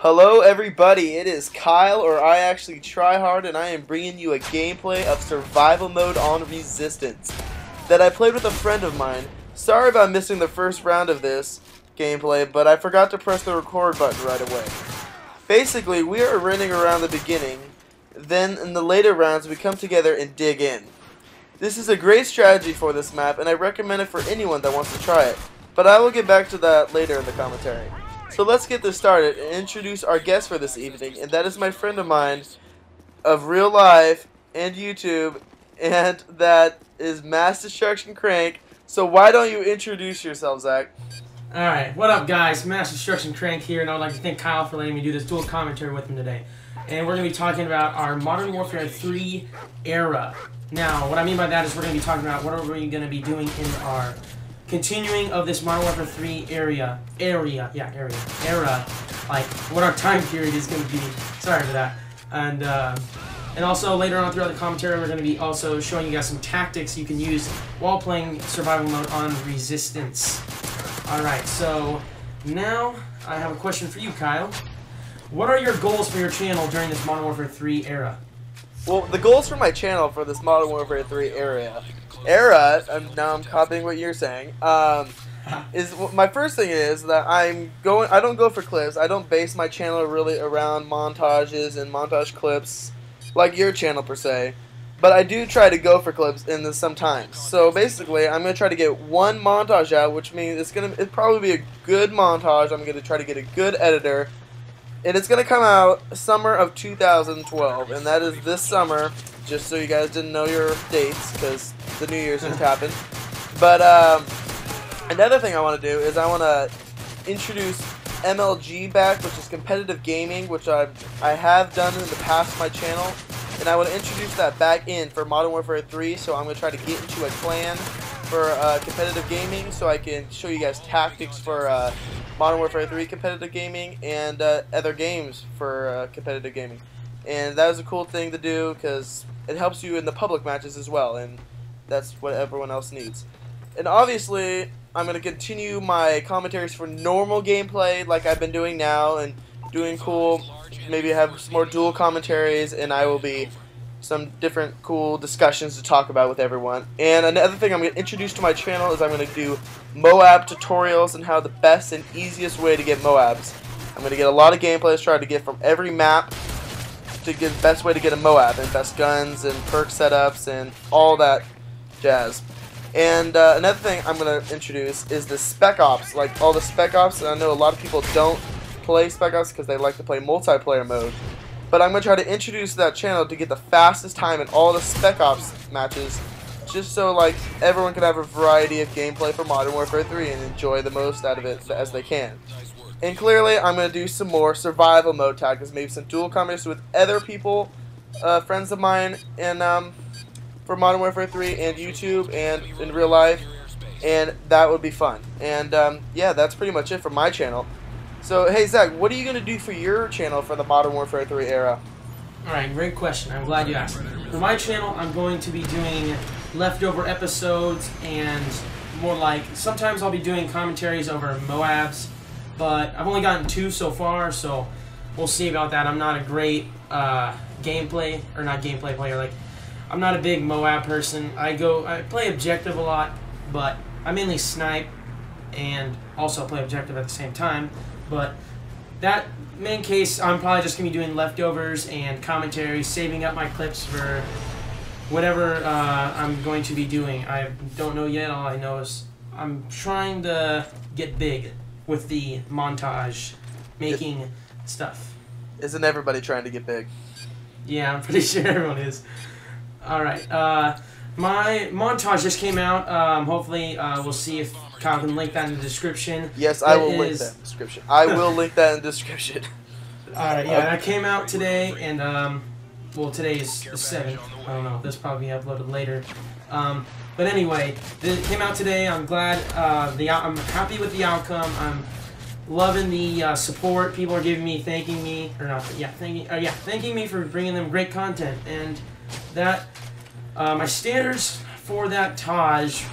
Hello everybody, it is Kyle, or I actually try hard, and I am bringing you a gameplay of survival mode on Resistance that I played with a friend of mine. Sorry about missing the first round of this gameplay, but I forgot to press the record button right away. Basically, we are running around the beginning, then in the later rounds we come together and dig in. This is a great strategy for this map, and I recommend it for anyone that wants to try it, but I will get back to that later in the commentary. So let's get this started and introduce our guest for this evening, and that is my friend of mine of real life and YouTube, and that is Mass Destruction Krank. So why don't you introduce yourself, Zach? Alright, what up guys? Mass Destruction Krank here, and I would like to thank Kyle for letting me do this dual commentary with him today. And we're going to be talking about our Modern Warfare 3 era. Now, what I mean by that is we're going to be talking about what are we going to be doing in our continuing of this Modern Warfare 3 era, like what our time period is going to be. Sorry for that. And also later on throughout the commentary, we're going to be also showing you guys some tactics you can use while playing survival mode on Resistance. Alright, so now I have a question for you, Kyle. What are your goals for your channel during this Modern Warfare 3 era? Well, the goals for my channel for this Modern Warfare 3 now I'm copying what you're saying, is my first thing is that I don't go for clips. I don't base my channel really around montages and montage clips like your channel per se, but I do try to go for clips in this sometimes. So basically, I'm gonna try to get one montage out, which means it'll probably be a good montage. I'm gonna try to get a good editor, and it's gonna come out summer of 2012, and that is this summer. Just so you guys didn't know your dates, because the New Year's just happened. But another thing I want to do is I want to introduce MLG back, which is competitive gaming, which I have done in the past on my channel, and I want to introduce that back in for Modern Warfare 3. So I'm going to try to get into a clan for competitive gaming, so I can show you guys tactics for Modern Warfare 3 competitive gaming and other games for competitive gaming. And that was a cool thing to do because it helps you in the public matches as well, and that's what everyone else needs. And obviously, I'm going to continue my commentaries for normal gameplay like I've been doing now, and doing cool, maybe have some more dual commentaries, and I will be some different cool discussions to talk about with everyone. And another thing I'm going to introduce to my channel is I'm going to do Moab tutorials and how the best and easiest way to get Moabs. I'm going to get a lot of gameplays, try to get from every map to get the best way to get a Moab, and best guns and perk setups and all that jazz. And another thing I'm going to introduce is the Spec Ops, like all the Spec Ops. And I know a lot of people don't play Spec Ops because they like to play multiplayer mode, but I'm going to try to introduce that channel to get the fastest time in all the Spec Ops matches, just so like everyone can have a variety of gameplay for Modern Warfare 3 and enjoy the most out of it as they can. And clearly, I'm going to do some more survival mode tactics, maybe some dual commentaries with other people, friends of mine, and for Modern Warfare 3 and YouTube and in real life, and that would be fun. And yeah, that's pretty much it for my channel. So, hey Zach, what are you going to do for your channel for the Modern Warfare 3 era? Alright, great question. I'm glad you asked. For my channel, I'm going to be doing leftover episodes, and more like, sometimes I'll be doing commentaries over Moabs, but I've only gotten 2 so far, so we'll see about that. I'm not a great gameplay player. Like, I'm not a big Moab person. I play objective a lot, but I mainly snipe and also play objective at the same time. But that main case, I'm probably just gonna be doing leftovers and commentary, saving up my clips for whatever I'm going to be doing. I don't know yet. All I know is I'm trying to get big with the montage making stuff. Isn't everybody trying to get big? Yeah, I'm pretty sure everyone is. Alright, my montage just came out. Hopefully, we'll see if Kyle can link that in the description. Yes, I will link that in the description. I will link that in the description. Alright, yeah, that came out today, and, well, today is the 7th. I don't know, this will probably be uploaded later. But anyway, it came out today. I'm glad, I'm happy with the outcome. I'm loving the support people are giving me, thanking me for bringing them great content, and that my standards for that Taj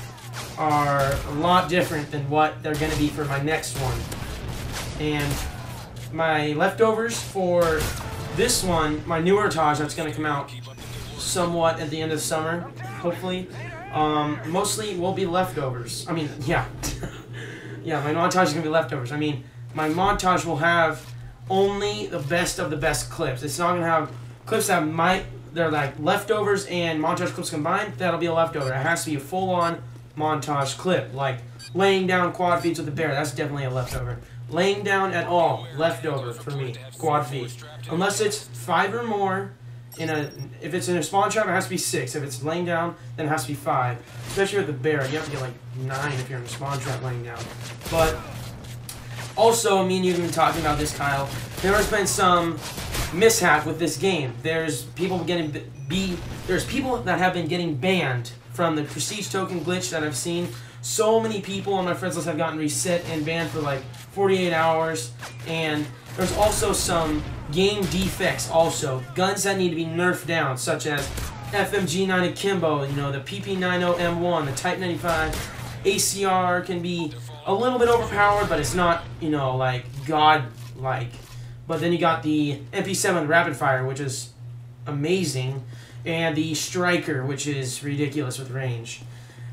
are a lot different than what they're going to be for my next one. And my leftovers for this one, my new montage that's going to come out somewhat at the end of the summer, hopefully. Mostly will be leftovers. I mean, yeah. Yeah, my montage is going to be leftovers. I mean, my montage will have only the best of the best clips. It's not going to have clips that they're like leftovers and montage clips combined. That'll be a leftover. It has to be a full-on montage clip, like laying down quad feeds with the bear. That's definitely a leftover. Laying down at all, leftover for me, quad feed. Unless it's 5 or more. If it's in a spawn trap, it has to be 6. If it's laying down, then it has to be 5. Especially with the bear, you have to get like 9 if you're in a spawn trap laying down. But also, me and you have been talking about this, Kyle. There has been some mishap with this game. There's people that have been getting banned from the prestige token glitch that I've seen. So many people on my friends list have gotten reset and banned for like 48 hours. And there's also some game defects also. Guns that need to be nerfed down, such as FMG9 Akimbo, you know, the PP90M1, the Type 95. ACR can be a little bit overpowered, but it's not, you know, like god-like. But then you got the MP7 Rapid Fire, which is amazing, and the Striker, which is ridiculous with range.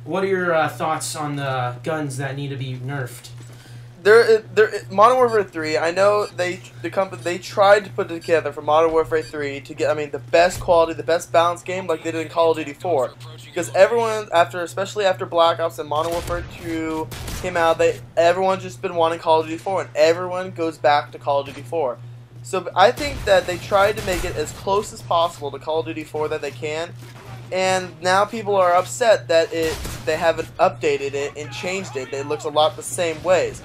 What are your thoughts on the guns that need to be nerfed? Modern Warfare 3, I know they tried to put it together for Modern Warfare 3 to get, the best quality, the best balanced game like they did in Call of Duty 4. Because everyone, especially after Black Ops and Modern Warfare 2 came out, everyone's just been wanting Call of Duty 4, and everyone goes back to Call of Duty 4. So I think that they tried to make it as close as possible to Call of Duty 4 that they can, and now people are upset that they haven't updated it and changed it. It looks a lot the same ways.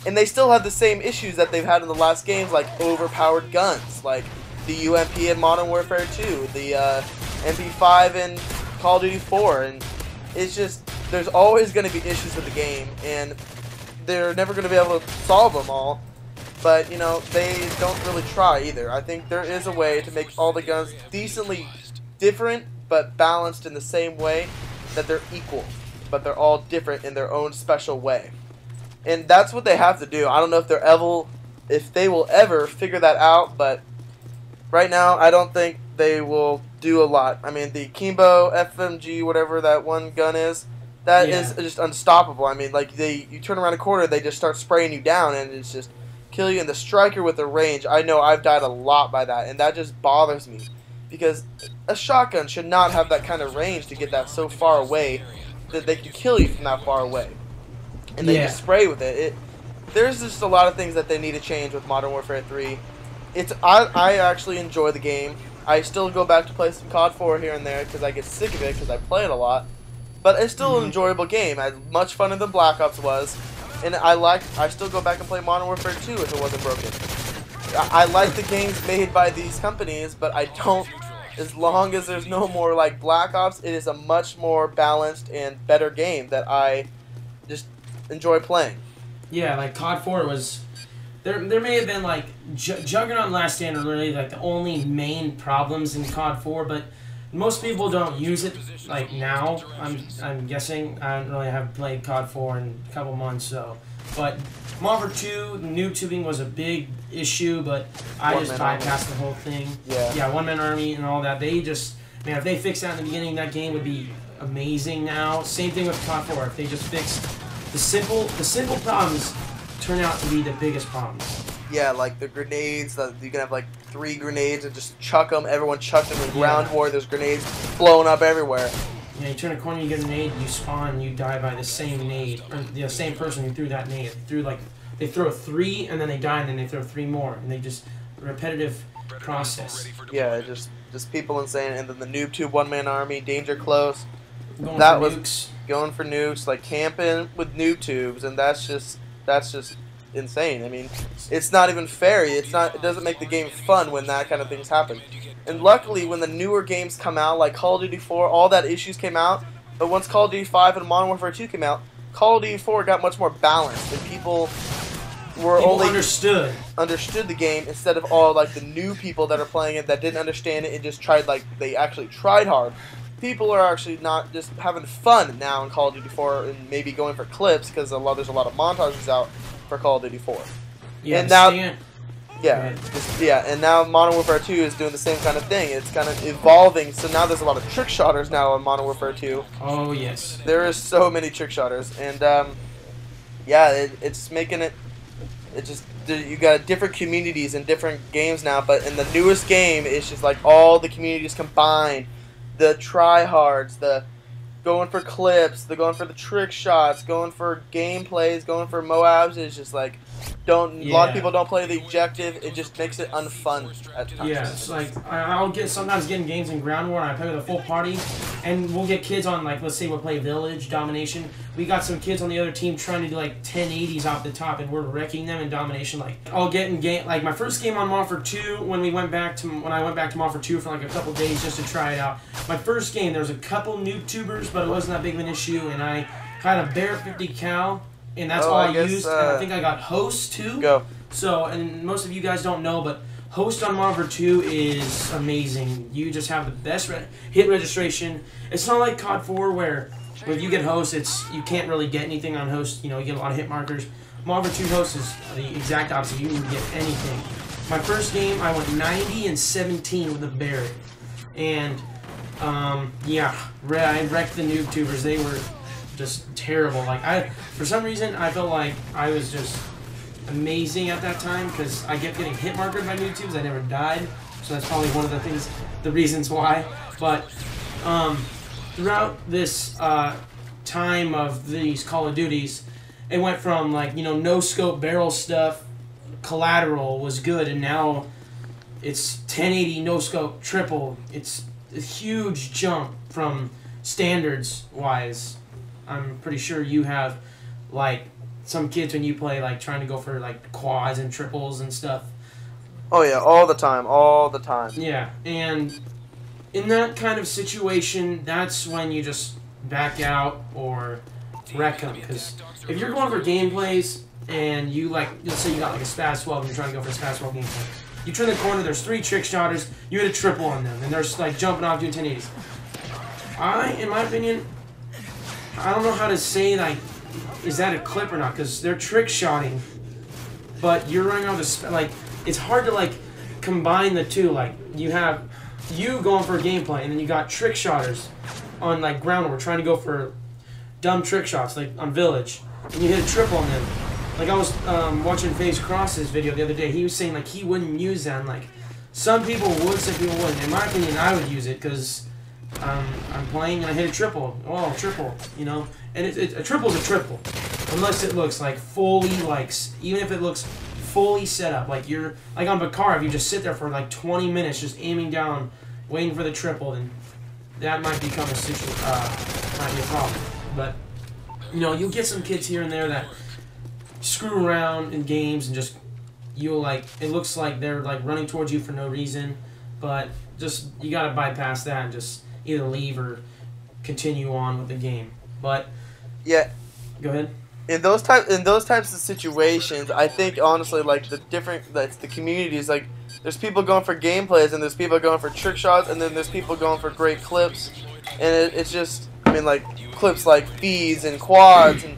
And they still have the same issues that they've had in the last games, like overpowered guns, like the UMP in Modern Warfare 2, the MP5 in Call of Duty 4, and it's just, there's always going to be issues with the game, and they're never going to be able to solve them all, but, you know, they don't really try either. I think there is a way to make all the guns decently different, but balanced in the same way, that they're equal, but they're all different in their own special way. And that's what they have to do. I don't know if they will ever figure that out, but right now I don't think they will do a lot. I mean, the Kimbo, FMG, whatever that one gun is, that is just unstoppable. I mean, like you turn around a corner, they just start spraying you down, and it's just kill you. And the Striker with the range, I know I've died a lot by that, and that just bothers me because a shotgun should not have that kind of range to get that so far away that they can kill you from that far away. And they just spray with it. There's just a lot of things that they need to change with Modern Warfare 3. I actually enjoy the game. I still go back to play some COD 4 here and there because I get sick of it because I play it a lot. But it's still an enjoyable game, as much funner than Black Ops was. And I still go back and play Modern Warfare 2 if it wasn't broken. I like the games made by these companies, but I don't. As long as there's no more like Black Ops, it is a much more balanced and better game that I just enjoy playing. Yeah, like COD 4 was... There may have been like Juggernaut and Last Stand are really like the only main problems in COD 4, but most people don't use it like now. I'm guessing. I don't really have played COD 4 in a couple months, so. But Modern Warfare 2, the noob tubing was a big issue, but I just bypassed the whole thing. Yeah, one-man army and all that. They just, man, if they fixed that in the beginning, that game would be amazing now. Same thing with COD 4. If they just fixed the simple problems, turn out to be the biggest problems. Yeah, like the grenades, you can have like 3 grenades and just chuck them. Everyone chucked them in ground war. There's grenades blowing up everywhere. Yeah, you turn a corner, you get a nade, you spawn, you die by the same nade, or the same person who threw that nade. They throw 3 and then they die and then they throw 3 more, and they just repetitive process. Yeah, just people insane, and then the noob tube one-man army, danger close. Going for nukes, like camping with noob tubes, and that's just insane. I mean, it's not even fair. It doesn't make the game fun when that kind of things happen. And luckily, when the newer games come out, like Call of Duty 4, all that issues came out. But once Call of Duty 5 and Modern Warfare 2 came out, Call of Duty 4 got much more balanced, and people understood the game instead of all like the new people that are playing it that didn't understand it and just tried, like they actually tried hard. People are actually not just having fun now in Call of Duty 4 and maybe going for clips because there's a lot of montages out for Call of Duty 4. Yeah, and now Yeah, and now Modern Warfare 2 is doing the same kind of thing. It's kind of evolving, so now there's a lot of trick shotters now on Modern Warfare 2. Oh, yes. There is so many trick shotters, and yeah, it's making it, you got different communities in different games now, but in the newest game, it's just like all the communities combined. The tryhards, the going for clips, the going for the trick shots, going for gameplays, going for Moabs, is just like, a lot of people don't play the objective. It just makes it unfun at times. Yeah, it's like I'll sometimes get in games in Ground War and I play with a full party, and we'll get kids on, like, let's say we'll play Village Domination. We got some kids on the other team trying to do like 1080s off the top, and we're wrecking them in Domination. Like, I'll get in game, like my first game on Modern Warfare 2 when I went back to Modern Warfare 2 for like a couple days just to try it out. My first game, there was a couple noob tubers, but it wasn't that big of an issue, and I had a bare 50 cal. And that's all I used, and I think I got Host too. Go. So, and most of you guys don't know, but Host on Modern Warfare 2 is amazing. You just have the best hit registration. It's not like COD 4 where if you get Host, you can't really get anything on Host. You know, you get a lot of hit markers. Modern Warfare 2 Host is the exact opposite. You can get anything. My first game, I went 90-17 with a Barrett, and yeah, I wrecked the noob tubers. They were just terrible. Like, for some reason, I felt like I was just amazing at that time because I kept getting hit markered by YouTubes. I never died, so that's probably one of the reasons why. But throughout this time of these Call of Duties, it went from, like, no scope barrel stuff. Collateral was good, and now it's 1080 no scope triple. It's a huge jump from standards wise. I'm pretty sure you have, like, some kids when you play, like, trying to go for, like, quads and triples and stuff. Oh, yeah, all the time. Yeah, and in that kind of situation, that's when you just back out or wreck them. Because if you're going for gameplays and you, like, let's say you got, like, a Spaz 12 and you're trying to go for a Spaz 12 gameplay. You turn the corner, there's 3 trick shotters, you hit a triple on them, and they're just, like, jumping off doing 1080s. In my opinion, I don't know how to say, like, is that a clip or not, because they're trick shotting, but you're running out of like, it's hard to, like, combine the two. Like, you have you going for a gameplay, and then you got trick shotters on, like, Ground War trying to go for dumb trick shots, like on Village, and you hit a triple on them. Like, I was watching FaZe Cross's video the other day. He was saying, like, he wouldn't use that, and, like, some people would, some people wouldn't. In my opinion, I would use it, because I'm playing and I hit a triple. Oh, triple, And a triple's a triple. Unless it looks like fully, like, even if it looks fully set up. Like, you're, like on Bakar, if you just sit there for like 20 minutes just aiming down, waiting for the triple, then that might become might be a problem. But, you'll get some kids here and there that screw around in games and just, it looks like they're, like, running towards you for no reason. But just, you gotta bypass that and just either leave or continue on with the game. But yeah, go ahead. In those types of situations, I think honestly, like, the communities, like, there's people going for gameplays and there's people going for trick shots and then there's people going for great clips, and it's just, I mean, like, clips like feeds and quads, and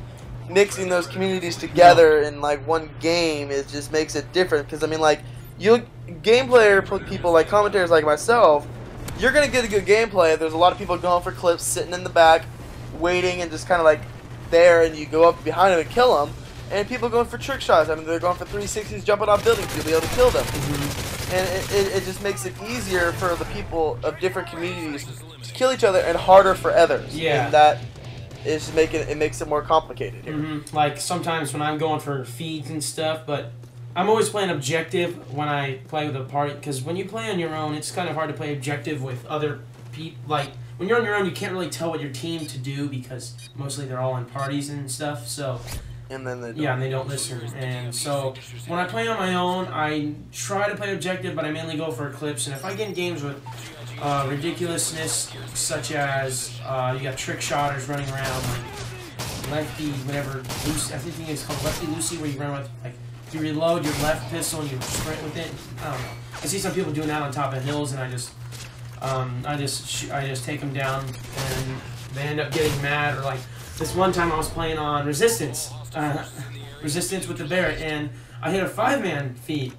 mixing those communities together in, like, one game, it just makes it different. Because I mean, like, gameplayer people, like commentators like myself, you're gonna get a good gameplay. There's a lot of people going for clips, sitting in the back, waiting, and just kind of like there, and you go up behind them and kill them. And people going for trick shots. I mean, they're going for 360s, jumping off buildings. You'll be able to kill them. And it just makes it easier for the people of different communities to kill each other, and harder for others. Yeah. And that is makes it more complicated here. Like, sometimes when I'm going for feeds and stuff, but I'm always playing objective when I play with a party, because when you play on your own, it's kind of hard to play objective with other people. Like, when you're on your own, you can't really tell what your team to do, because mostly they're all in parties and stuff, so... And then they don't. Yeah, and they don't listen. And so, when I play on my own, I try to play objective, but I mainly go for clips. And if I get in games with ridiculousness, such as you got trick shotters running around, like lefty, whatever, loose, I think it's called lefty loosey, where you run with, like, you reload your left pistol and you sprint with it. I don't know. I see some people doing that on top of hills, and I just take them down, and they end up getting mad. Or, like, this one time I was playing on Resistance with the Barrett, and I hit a 5-man feed,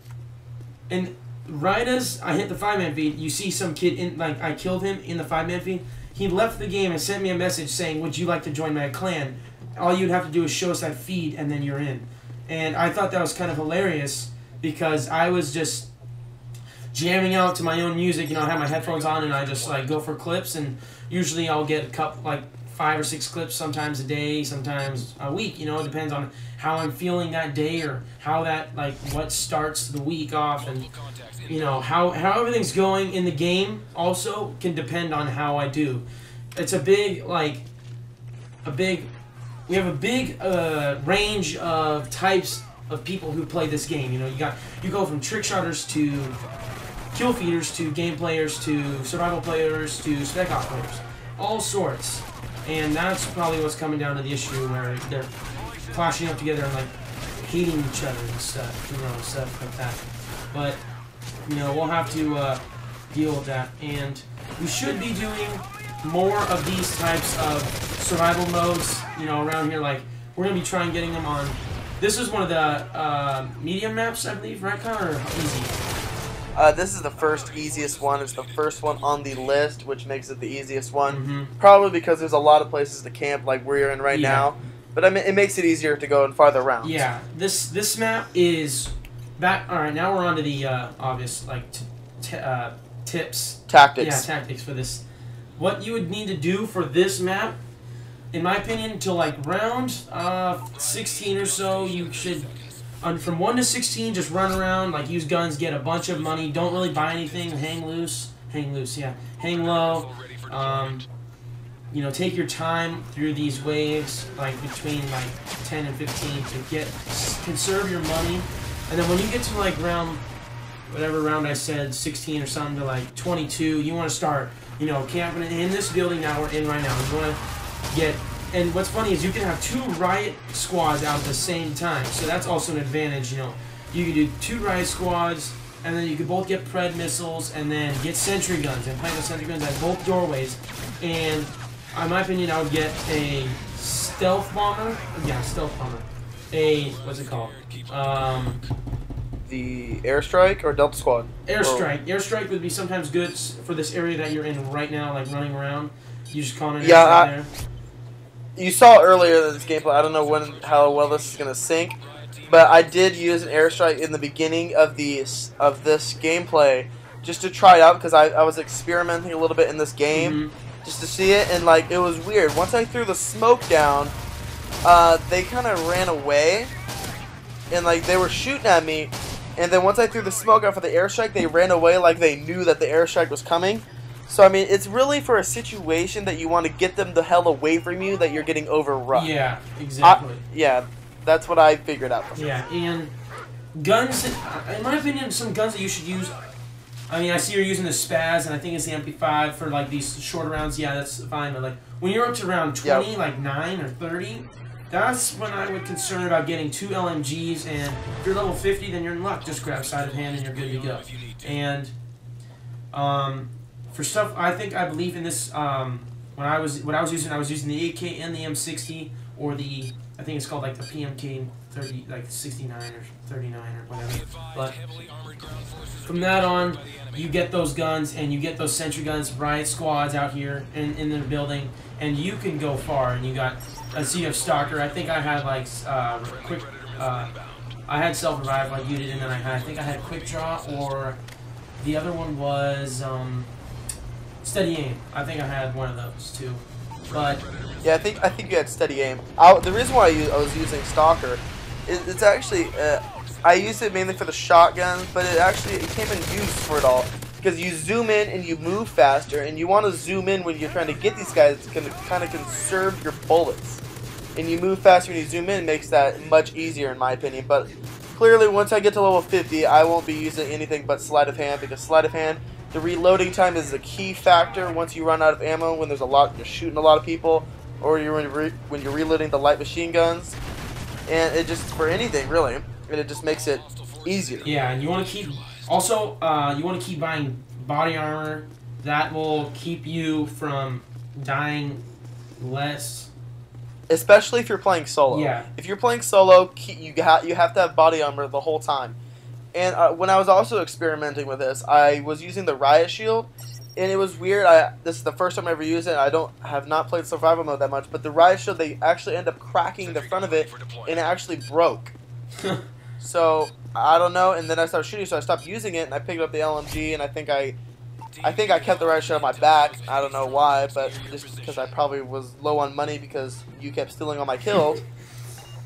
And right as I hit the 5-man feed, you see some kid in like I killed him in the 5-man feed. He left the game and sent me a message saying, "Would you like to join my clan?" All you'd have to do is show us that feed, and then you're in. And I thought that was kind of hilarious because I was just jamming out to my own music. You know, I have my headphones on and I just like go for clips, and usually I'll get a couple, like 5 or 6 clips, sometimes a day, sometimes a week. You know, it depends on how I'm feeling that day or how that like what starts the week off, and you know how everything's going in the game also can depend on how I do. It's a big we have a big range of types of people who play this game. You know, you go from trick shotters to kill feeders to game players to survival players to spec ops players, all sorts. And that's probably what's coming down to the issue where they're clashing up together and like hating each other and stuff, you know, stuff like that. But you know, we'll have to deal with that, and we should be doing more of these types of survival modes, you know, around here. Like we're gonna be trying getting them on. This is one of the medium maps, I believe, right, Connor? Or easy? This is the first easiest one. It's the first one on the list, which makes it the easiest one. Mm-hmm. Probably because there's a lot of places to camp, like we're in right now. But I mean, it makes it easier to go in farther rounds. Yeah, this map is back. All right, now we're on to the obvious like tips. Tactics. Yeah, tactics for this. What you would need to do for this map, in my opinion, to like round 16 or so, you should. From 1 to 16, just run around, like use guns, get a bunch of money, don't really buy anything, hang loose, yeah, hang low, you know, take your time through these waves, like between like 10 and 15 to conserve your money, and then when you get to like round, whatever round I said, 16 or something to like 22, you want to start, you know, camping in this building now we're in right now. You want to get. And what's funny is you can have 2 riot squads out at the same time, so that's also an advantage. You know, you can do 2 riot squads, and then you can both get pred missiles, and then get sentry guns and plant the sentry guns at both doorways. And in my opinion, I would get a stealth bomber. Yeah, stealth bomber. What's it called? The airstrike or Delta Squad. Airstrike. Airstrike would be sometimes good for this area that you're in right now, like running around. You just call it an airstrike there. You saw earlier in this gameplay, I don't know how well this is going to sync, but I did use an airstrike in the beginning of this gameplay just to try it out because I was experimenting a little bit in this game just to see it, and like it was weird. Once I threw the smoke down, they kind of ran away, and like they were shooting at me, and then once I threw the smoke out for the airstrike, they ran away like they knew that the airstrike was coming. So, I mean, it's really for a situation that you want to get them the hell away from you that you're getting overrun. Yeah, exactly. Yeah, that's what I figured out. Yeah, and guns, in my opinion, some guns that you should use, I mean, I see you're using the Spaz, and I think it's the MP5 for, like, these short rounds. Yeah, that's fine, but, like, when you're up to round 20, like 9 or 30, that's when I would concern about getting 2 LMGs, and if you're level 50, then you're in luck. Just grab side of hand, and you're good to go. And, for stuff, I believe in this. What I was using the AK and the M60, or the I think it's called like the PMK 30, like 69 or 39 or whatever. But from that on, you get those guns and you get those sentry guns, riot squads out here in the building, and you can go far. And you got a you have stalker. I think I had like quick. I had self revive like you did, and then I think I had quick draw, or the other one was. Steady aim. I think I had one of those too, but yeah, I think you had steady aim. The reason why I was using Stalker, it's actually I used it mainly for the shotguns, but it came in use for it all because you zoom in and you move faster, and you want to zoom in when you're trying to get these guys. It's going to kind of conserve your bullets, and you move faster when you zoom in. Makes that much easier in my opinion. But clearly, once I get to level 50, I won't be using anything but sleight of hand because sleight of hand. The reloading time is a key factor. Once you run out of ammo, when you're shooting a lot of people, or when you're reloading the light machine guns, and it just for anything really, and it just makes it easier. Yeah, and you want to keep you want to keep buying body armor. That will keep you from dying less. Especially if you're playing solo. Yeah. If you're playing solo, you have to have body armor the whole time. And when I was also experimenting with this, I was using the riot shield, and it was weird. This is the first time I ever used it. I have not played survival mode that much, but the riot shield, they actually end up cracking the front of it, and it actually broke. So I don't know. And then I started shooting, so I stopped using it, and I picked up the LMG, and I think I kept the riot shield on my back. I don't know why, but just because I probably was low on money because you kept stealing all my kills,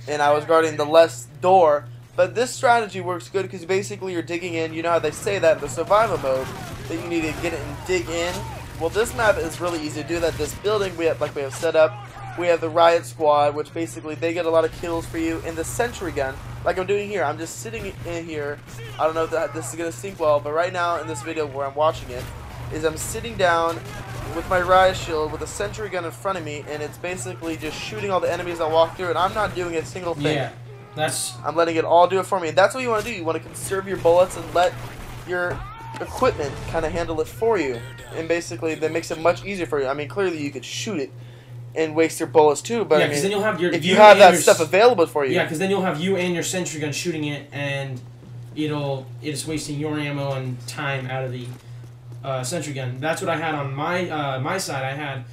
and I was guarding the left door. But this strategy works good because basically you're digging in. You know how they say that in the survival mode that you need to get it and dig in. Well, this map is really easy to do that. This building we have set up. We have the riot squad, which basically they get a lot of kills for you. And the sentry gun, like I'm doing here. I'm just sitting in here. I don't know if this is gonna sync well, but right now in this video where I'm watching it, is I'm sitting down with my riot shield with a sentry gun in front of me, and it's basically just shooting all the enemies that walk through, and I'm not doing a single thing. Yeah. I'm letting it all do it for me. And that's what you want to do. You want to conserve your bullets and let your equipment kind of handle it for you. And basically, that makes it much easier for you. I mean, clearly you could shoot it and waste your bullets too. But yeah, I mean, then you'll have if you have that stuff available for you. Yeah, because then you'll have you and your sentry gun shooting it, and it's wasting your ammo and time out of the sentry gun. That's what I had on my side. I had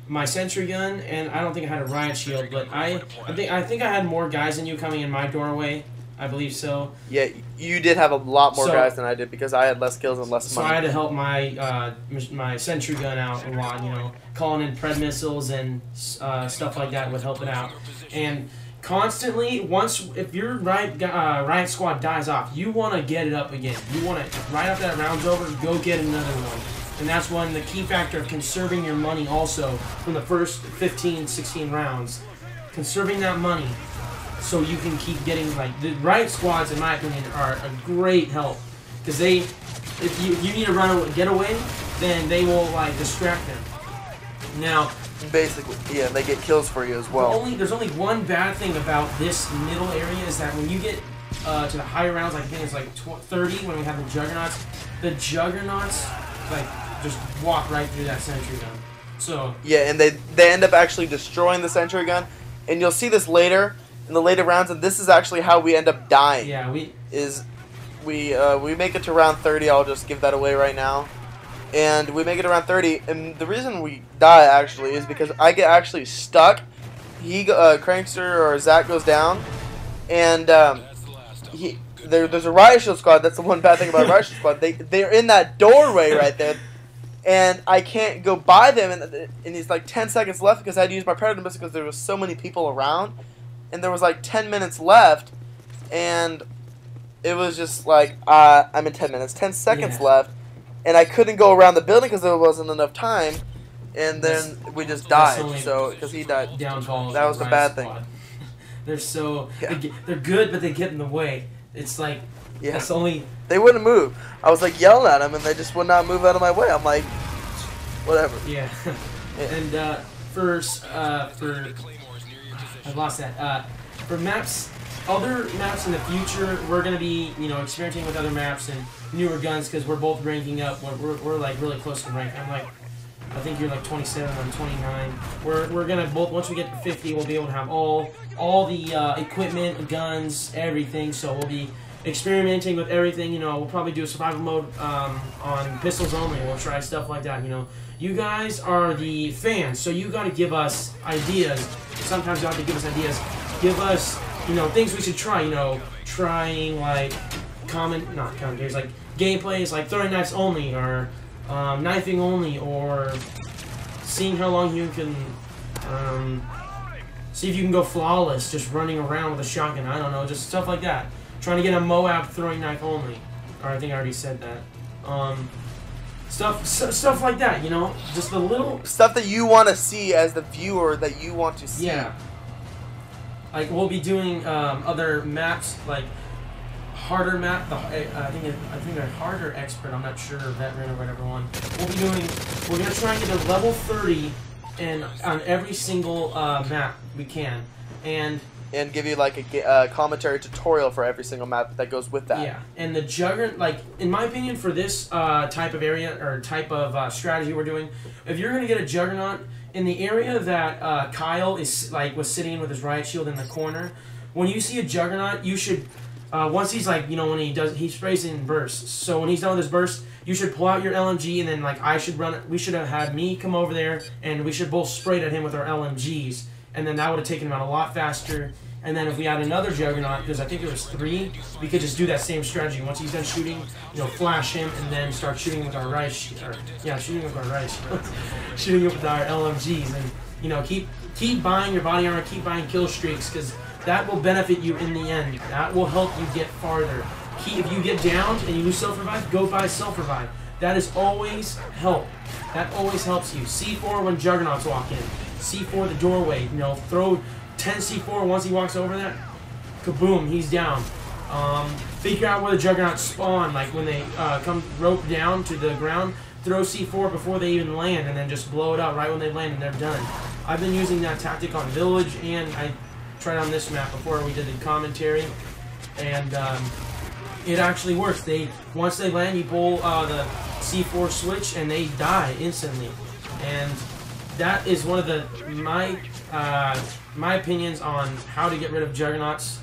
my sentry gun, and I don't think I had a riot shield, but I think I had more guys than you coming in my doorway. I believe so. Yeah, you did have a lot more guys than I did because I had less kills and less money. So I had to help my sentry gun out a lot, calling in pred missiles and stuff like that would help it out. And constantly, if your riot squad dies off, you want to get it up again. You want to, right after that round's over, go get another one. And that's one, the key factor of conserving your money also from the first 15, 16 rounds. Conserving that money so you can keep getting, the riot squads, in my opinion, are a great help. Because if you need to get away, then they will, distract them. Now, basically, yeah, they get kills for you as well. There's only one bad thing about this middle area is that when you get to the higher rounds, I think it's 30 when we have the juggernauts, just walk right through that sentry gun. So yeah, and they end up actually destroying the sentry gun, and you'll see this later in the later rounds, and this is actually how we end up dying. Yeah, we make it to round 30. I'll just give that away right now, and we make it around 30, and the reason we die actually is because I get actually stuck. Krankster or Zach goes down, and there's a riot shield squad. That's the one bad thing about riot shield squad. They're in that doorway right there. And I can't go by them, and it's 10 seconds left because I had to use my predator missile because there was so many people around, and there was 10 minutes left, and it was just I'm in 10 minutes, 10 seconds left, and I couldn't go around the building because there wasn't enough time, and then we just died. So because he died, that was the bad thing. They're good, but they get in the way. It's that's only. They wouldn't move. I was yelling at them, and they just would not move out of my way. I'm like, whatever. Yeah. And I lost that. For maps, other maps in the future, we're gonna be experimenting with other maps and newer guns because we're both ranking up. We're really close to rank. I think you're 27. I'm 29. We're gonna both, once we get to 50, we'll be able to have all the equipment, guns, everything. So we'll be experimenting with everything. We'll probably do a survival mode on pistols only. We'll try stuff like that. You guys are the fans, so you got to give us ideas. Sometimes you have to give us ideas. Give us things we should try. Trying not commentaries, gameplays, throwing knives only, or knifing only, or seeing how long you can see if you can go flawless, just running around with a shotgun. I don't know, just stuff like that. Trying to get a Moab throwing knife only. Or I think I already said that. Stuff like that, just the little stuff that you want to see as the viewer that you want to see. Yeah. We'll be doing other maps, harder map. I think they're harder expert. I'm not sure, veteran or whatever one. We're gonna try and get a level 30 on every single map we can, and give you a commentary tutorial for every single map that goes with that. Yeah, and the Juggernaut, in my opinion, for this type of area or type of strategy we're doing, if you're gonna get a Juggernaut in the area that Kyle was sitting in with his riot shield in the corner, when you see a Juggernaut, you should once he's like, you know, when he sprays in bursts. So when he's done with his burst, you should pull out your LMG, and then like we should have had me come over there, and we should both sprayed at him with our LMGs, and then that would have taken him out a lot faster. And then if we had another Juggernaut, because I think there was 3, we could just do that same strategy. Once he's done shooting, you know, flash him, and then start shooting with our shooting with our LMGs, and you know, keep buying your body armor, keep buying kill streaks, because that will benefit you in the end. That will help you get farther. If you get downed and you lose self-revive, go buy self-revive. That is always help. That always helps you. C4 when Juggernauts walk in. C4 the doorway. You know, throw 10 C4 once he walks over there. Kaboom, he's down. Figure out where the Juggernauts spawn. Like when they come rope down to the ground, throw C4 before they even land, and then just blow it up right when they land and they're done. I've been using that tactic on Village, and I tried on this map before we did the commentary, and it actually works. Once they land, you pull the C4 switch, and they die instantly. And that is one of my opinions on how to get rid of Juggernauts.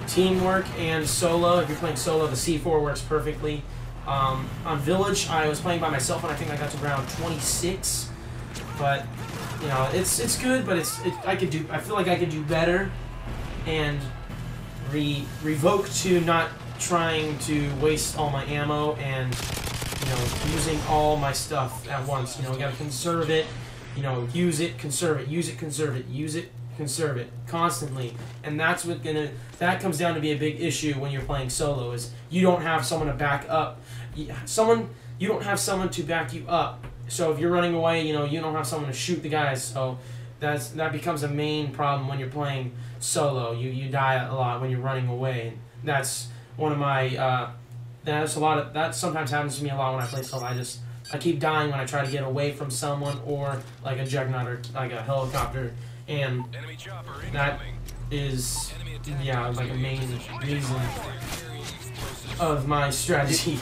Teamwork and solo. If you're playing solo, the C4 works perfectly. On Village, I was playing by myself, and I think I got to round 26. But you know, it's good, but I feel like I could do better, and revoke to not trying to waste all my ammo and, you know, using all my stuff at once. You know, we gotta conserve it. You know, use it, conserve it, use it, conserve it, use it, conserve it constantly, and that comes down to be a big issue when you're playing solo. Is you don't have someone to back up. You don't have someone to back you up. So if you're running away, you know, you don't have someone to shoot the guys. So that becomes a main problem when you're playing solo. You die a lot when you're running away. And that's one of my that sometimes happens to me a lot when I play solo. I keep dying when I try to get away from someone, or like a Juggernaut or like a helicopter, and that is like a main reason of my strategy.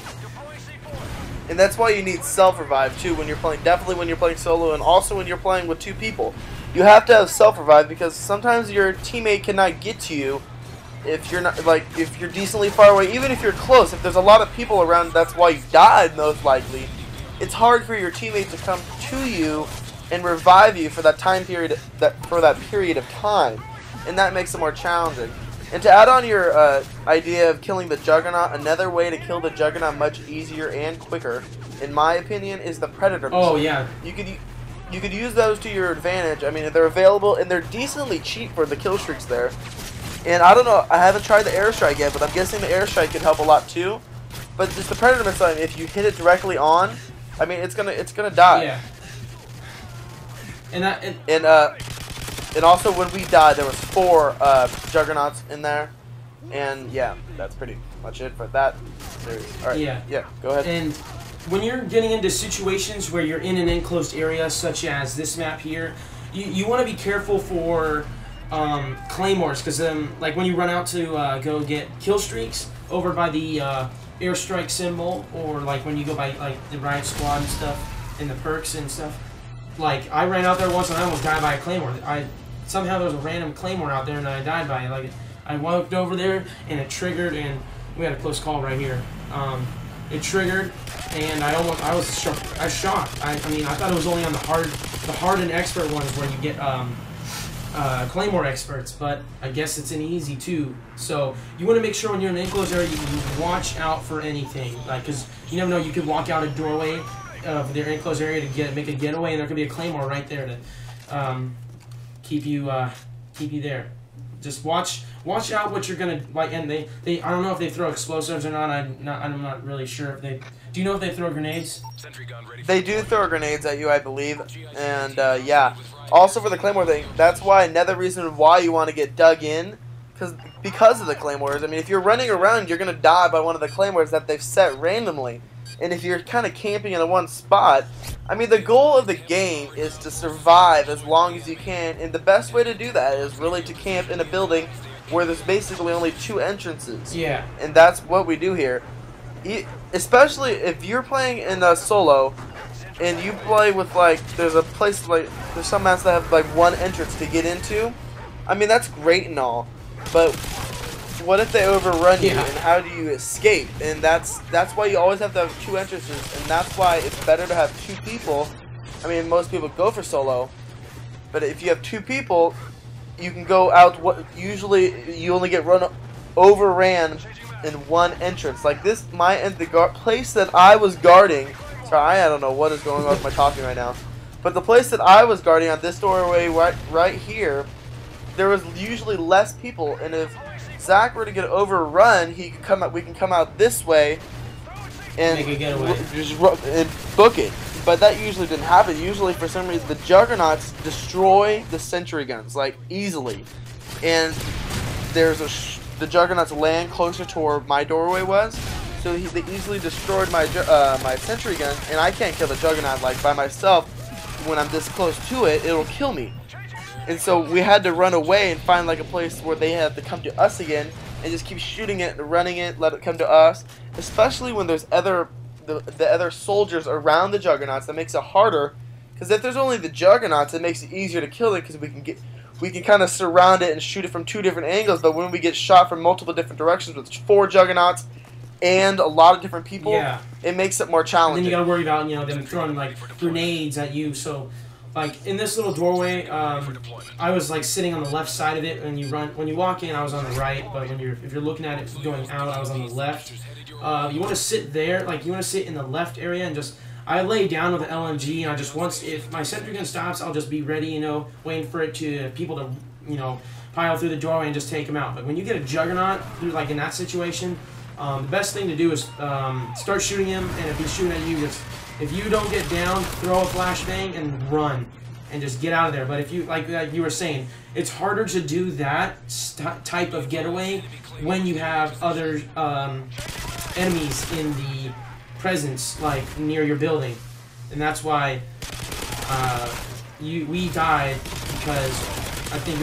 And that's why you need self-revive too when you're playing. Definitely when you're playing solo, and also when you're playing with 2 people. You have to have self-revive, because sometimes your teammate cannot get to you if you're not, like, if you're decently far away. Even if you're close, if there's a lot of people around, that's why you died most likely. It's hard for your teammate to come to you and revive you for that time period, for that period of time, and that makes it more challenging. And to add on your idea of killing the Juggernaut, another way to kill the Juggernaut much easier and quicker, in my opinion, is the Predator missile. Oh yeah. You could use those to your advantage. I mean, they're available, and they're decently cheap for the kill streaks there. And I don't know, I haven't tried the airstrike yet, but I'm guessing the airstrike could help a lot too. But just the Predator missile, if you hit it directly on, I mean, it's gonna die. Yeah. And also when we died, there was 4 Juggernauts in there, and yeah, that's pretty much it for that series. All right. Yeah. Go ahead. And when you're getting into situations where you're in an enclosed area, such as this map here, you want to be careful for claymores, because like when you run out to go get kill streaks over by the airstrike symbol, or like when you go by like the riot squad and stuff, and the perks and stuff. Like I ran out there once and I almost died by a claymore. Somehow there was a random claymore out there and I died by it. Like I walked over there and it triggered, and we had a close call right here. It triggered and I was shocked. I mean, I thought it was only on the hard and expert ones where you get claymore experts, but I guess it's an easy too. So you want to make sure when you're in an enclosed area you watch out for anything, like, because you never know, you could walk out a doorway of their enclosed area to make a getaway, and there could be a claymore right there to keep you there. Just watch out what you're gonna like. And they I don't know if they throw explosives or not. I'm not really sure if they. Do you know if they throw grenades? They do throw grenades at you, I believe, and yeah. Also for the claymore thing, that's why another reason why you want to get dug in, because of the claymores. I mean, if you're running around, you're gonna die by one of the claymores that they've set randomly. And if you're kind of camping in one spot, I mean, the goal of the game is to survive as long as you can, and the best way to do that is really to camp in a building where there's basically only 2 entrances. Yeah. And that's what we do here. Especially if you're playing in a solo, and you play with, like, there's some maps that have, like, 1 entrance to get into. I mean, that's great and all, but what if they overrun you, Yeah. and how do you escape? And that's why you always have to have 2 entrances, and that's why it's better to have 2 people. I mean, most people go for solo, but if you have 2 people, you can go out. What usually you only get overran in 1 entrance. Like this, the place that I was guarding. Sorry, I don't know what is going on with my talking right now, but the place that I was guarding on this doorway right here, there was usually less people, and if Zach were to get overrun, he could come out. We can come out this way and make a getaway. and book it. But that usually didn't happen. Usually, for some reason, the Juggernauts destroy the sentry guns like easily, and the Juggernauts land closer to where my doorway was, so they easily destroyed my my sentry gun, and I can't kill the Juggernaut like by myself. When I'm this close to it, it'll kill me. And so we had to run away and find like a place where they have to come to us again, and just keep shooting it and running it, let it come to us. Especially when there's the other soldiers around the Juggernauts, that makes it harder. Because if there's only the Juggernauts, it makes it easier to kill it, because we can kind of surround it and shoot it from 2 different angles. But when we get shot from multiple different directions with 4 Juggernauts and a lot of different people, yeah, it makes it more challenging. And then you gotta worry about them throwing like grenades at you. So like in this little doorway, I was like sitting on the left side of it. When you walk in, I was on the right. But if you're looking at it going out, I was on the left. You want to sit there, like you want to sit in the left area and just. I lay down with the LMG, and I just if my sentry gun stops, I'll just be ready, waiting for people to, pile through the doorway and just take them out. But when you get a Juggernaut, like in that situation, the best thing to do is start shooting him, and if he's shooting at you, if you don't get down, throw a flashbang and run, and just get out of there. But if you, like you were saying, it's harder to do that type of getaway when you have other enemies in the presence, like near your building, and that's why we died, because I think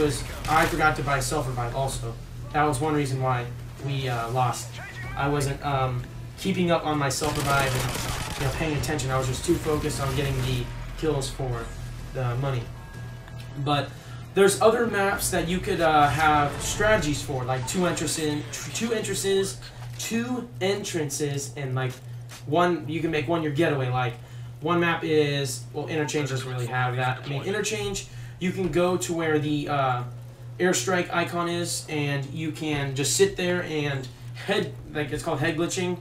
I forgot to buy self-revive also. That was one reason why we lost. I wasn't keeping up on my self-revive and paying attention. I was just too focused on getting the kills for the money. But there's other maps that you could have strategies for, like 2 entrances, and like you can make one your getaway. Like one map is, well, Interchange doesn't really have that. I mean, Interchange, you can go to where the airstrike icon is, and you can just sit there and it's called head glitching.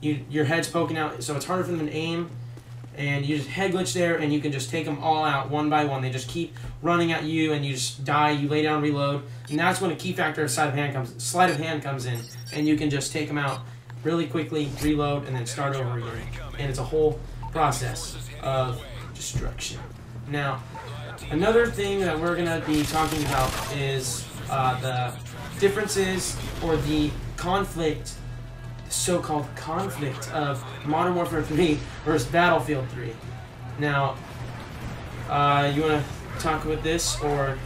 Your head's poking out, so it's harder for them to aim, and you just head glitch there, and you can just take them all out one by one. They just keep running at you, and you just die. You lay down, reload, and that's when a key factor of sleight of hand comes in, and you can just take them out really quickly, reload, and then start over again. And it's a whole process of destruction. Now, another thing that we're going to be talking about is the differences, or the conflict, the so-called conflict of Modern Warfare 3 versus Battlefield 3. Now, you want to talk about this, or?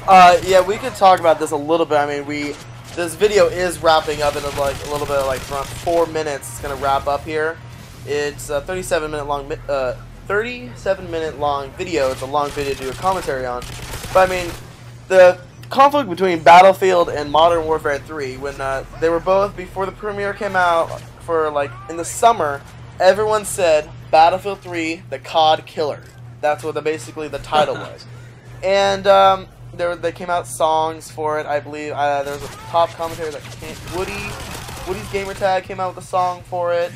Yeah, we could talk about this a little bit. I mean, this video is wrapping up in like a little bit, like around 4 minutes. It's gonna wrap up here. It's a 37-minute long video. It's a long video to do a commentary on. But I mean, the conflict between Battlefield and Modern Warfare 3, when they were both, before the premiere came out, for like in the summer, everyone said Battlefield 3, the COD killer. That's what basically the title was. And they came out songs for it, I believe. There was a top commentator that Woody's Gamertag came out with a song for it.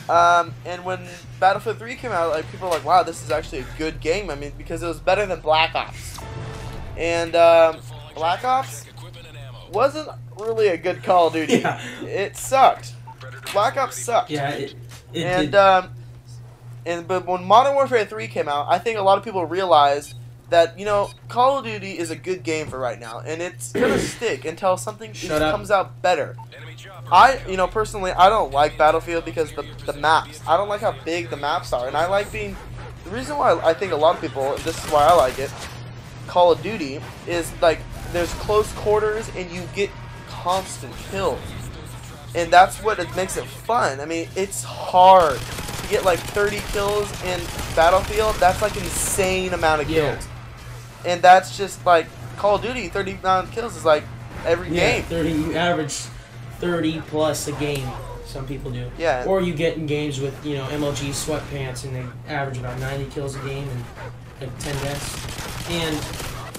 And when Battlefield 3 came out, like, people were like, wow, this is actually a good game. I mean, because it was better than Black Ops. And Black Ops wasn't really a good Call of Duty. Yeah. It sucked. Black Ops sucked. Yeah, it and did. But when Modern Warfare 3 came out, I think a lot of people realized that, Call of Duty is a good game for right now, and it's gonna stick until something comes out better. Personally, I don't like Battlefield because the maps. I don't like how big the maps are, and I like the reason why I think a lot of people, this is why I like it, Call of Duty, is like there's close quarters and you get constant kills, and that's what makes it fun. I mean, it's hard to get like 30 kills in Battlefield. That's like an insane amount of kills. And that's just like Call of Duty, 30 kills is like every Yeah, game. 30. You average 30 plus a game. Some people do. Yeah. Or you get in games with MLG sweatpants and they average about 90 kills a game and like 10 deaths. And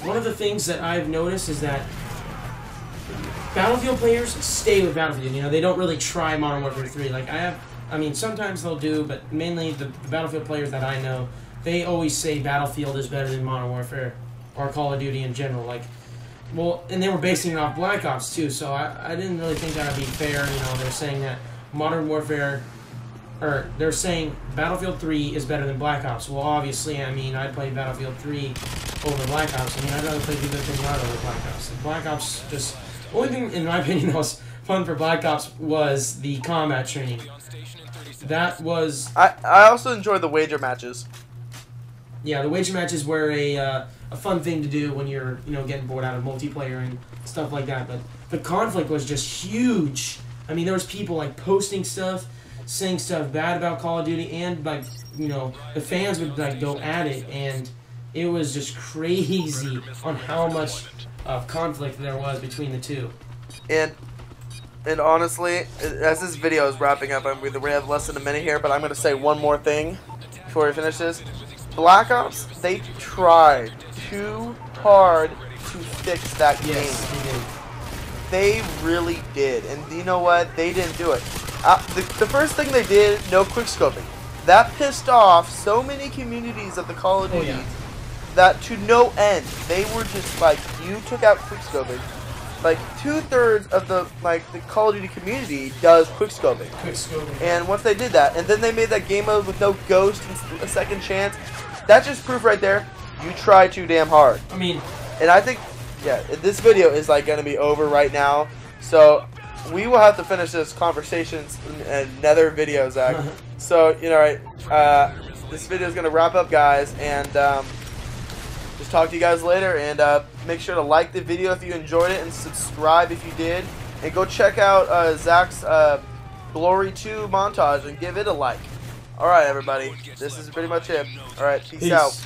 one of the things that I've noticed is that Battlefield players stay with Battlefield. They don't really try Modern Warfare 3. Like sometimes they'll do, but mainly the Battlefield players that I know, they always say Battlefield is better than Modern Warfare or Call of Duty in general. Like, well, and they were basing it off Black Ops too, so I didn't really think that would be fair. They're saying that Modern Warfare, or they're saying Battlefield 3 is better than Black Ops. Well, obviously, I'd play Battlefield 3 over Black Ops. I'd rather play Viva Pinata over Black Ops. Black Ops just... The only thing, in my opinion, that was fun for Black Ops was the combat training. That was... I also enjoyed the wager matches. Yeah, the wager matches were a fun thing to do when you're, getting bored out of multiplayer and stuff like that. But the conflict was just huge. There was people, like, posting stuff, saying stuff bad about Call of Duty, and, like, the fans would, like, go at it, and it was just crazy on how much of conflict there was between the two. And honestly, as this video is wrapping up, we have less than a minute here, but I'm going to say one more thing before we finish this. Black Ops, they tried too hard to fix that game. Yes, they did. They really did. And you know what? They didn't do it. The first thing they did, no quickscoping. That pissed off so many communities of the Call of Duty that to no end. They were just like, you took out quickscoping. Like 2/3 of the Call of Duty community does quickscoping. And once they did that, and then they made that game mode with no ghost and a second chance, that's just proof right there. You try too damn hard. And I think, yeah, this video is like gonna be over right now, so we will have to finish this conversation in another video, Zach. So this video is gonna wrap up, guys, and just talk to you guys later. And make sure to like the video if you enjoyed it, and subscribe if you did, and go check out Zach's Glory 2 montage and give it a like. All right, everybody, this is pretty much it. All right, peace out.